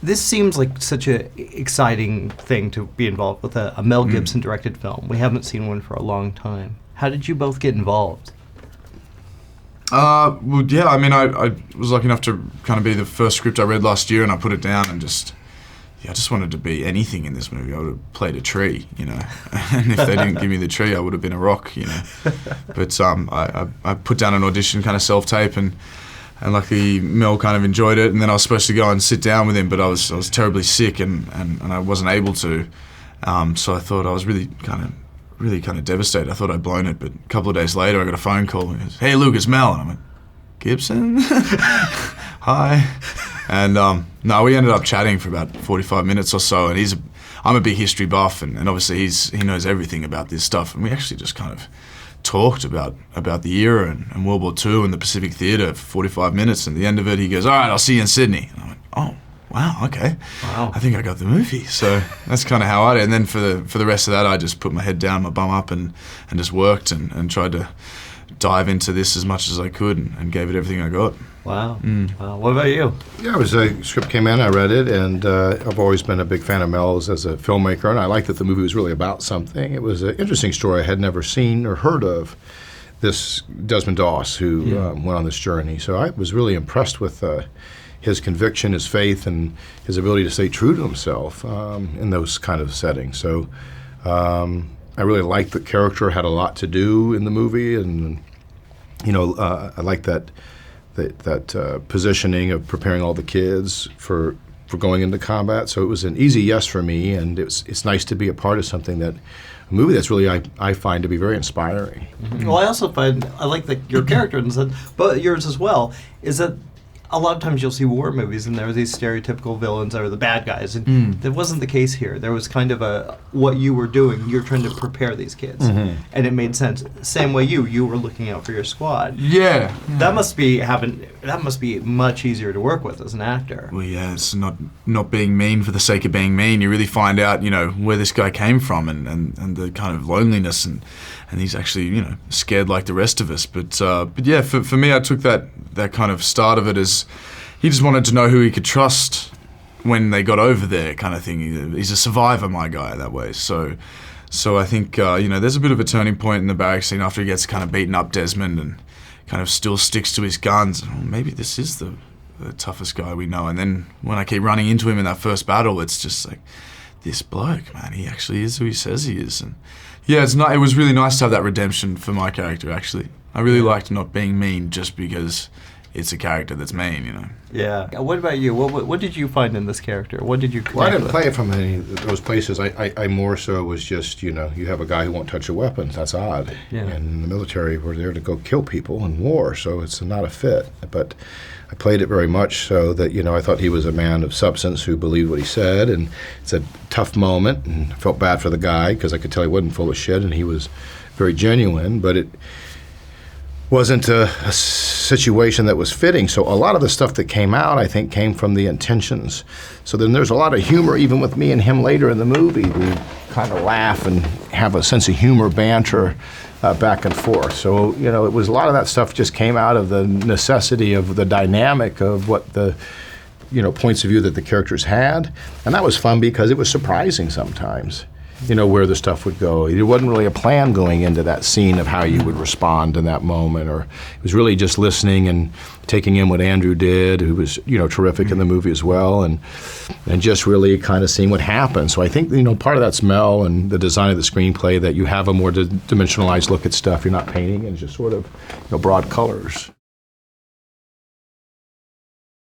This seems like such an exciting thing to be involved with, a Mel Gibson directed film. We haven't seen one for a long time. How did you both get involved? Well, yeah, I mean, I was lucky enough to kind of be the first script I read last year, and I put it down and I just wanted to be anything in this movie. I would have played a tree, you know, and if they didn't give me the tree, I would have been a rock, you know. But I put down an audition, kind of self-tape, and luckily Mel kind of enjoyed it, and then I was supposed to go and sit down with him, but I was terribly sick and I wasn't able to. So I thought I was really kind of devastated. I thought I'd blown it, but a couple of days later I got a phone call and he goes, "Hey Luke, it's Mel." And I went, "Gibson?" Hi. And no, we ended up chatting for about 45 minutes or so, and I'm a big history buff, and obviously he knows everything about this stuff, and we actually just kind of talked about the era and World War II and the Pacific Theatre for 45 minutes, and at the end of it he goes, "All right, I'll see you in Sydney." And I went, "Oh, wow, okay. Wow. I think I got the movie." So that's kind of how I did. And then for the rest of that, I just put my head down, my bum up, and just worked and tried to dive into this as much as I could and gave it everything I got. Wow. Wow. What about you? Yeah, the script came in, I read it, and I've always been a big fan of Mel's as a filmmaker, and I liked that the movie was really about something. It was an interesting story I had never seen or heard of, this Desmond Doss who went on this journey. So I was really impressed with his conviction, his faith, and his ability to stay true to himself in those kind of settings. So I really liked the character, had a lot to do in the movie, and you know, I like that positioning of preparing all the kids for going into combat. So it was an easy yes for me, and it's nice to be a part of something a movie that's really I find to be very inspiring. Mm-hmm. Well, I also find I like your character, and but yours as well, is that a lot of times you'll see war movies and there are these stereotypical villains that are the bad guys, and that wasn't the case here. There was kind of what you were doing, you're trying to prepare these kids, and it made sense. Same way you were looking out for your squad. Yeah. That must be much easier to work with as an actor. Well, yeah, it's not being mean for the sake of being mean. You really find out, you know, where this guy came from and the kind of loneliness, and he's actually, you know, scared like the rest of us. But yeah, for me, I took that kind of start of it as he just wanted to know who he could trust when they got over there, kind of thing. He's a survivor, my guy, that way. So I think, you know, there's a bit of a turning point in the barrack scene after he gets kind of beaten up Desmond and kind of still sticks to his guns. Oh, maybe this is the toughest guy we know. And then when I keep running into him in that first battle, it's just like, this bloke, man, he actually is who he says he is. And yeah, it was really nice to have that redemption for my character, actually. I really liked not being mean just because it's a character that's mean, you know. Yeah. What about you? What did you find in this character? What did you connect Well, I didn't with? play it from any of those places. I more so was just, you know, you have a guy who won't touch a weapon. That's odd. Yeah. And in the military, we're there to go kill people in war, so it's not a fit. But I played it very much so that, you know, I thought he was a man of substance who believed what he said, and it's a tough moment, and I felt bad for the guy because I could tell he wasn't full of shit, and he was very genuine, but it wasn't a situation that was fitting. So a lot of the stuff that came out, I think, came from the intentions. So then there's a lot of humor even with me and him later in the movie. We kind of laugh and have a sense of humor, banter back and forth. So, you know, it was a lot of that stuff just came out of the necessity of the dynamic of what the, you know, points of view that the characters had. And that was fun because it was surprising sometimes, you know, where the stuff would go. There wasn't really a plan going into that scene of how you would respond in that moment, or it was really just listening and taking in what Andrew did, who was, you know, terrific in the movie as well, and just really kind of seeing what happened. So I think, you know, part of that's Mel and the design of the screenplay, that you have a more dimensionalized look at stuff. You're not painting, and just sort of, you know, broad colors.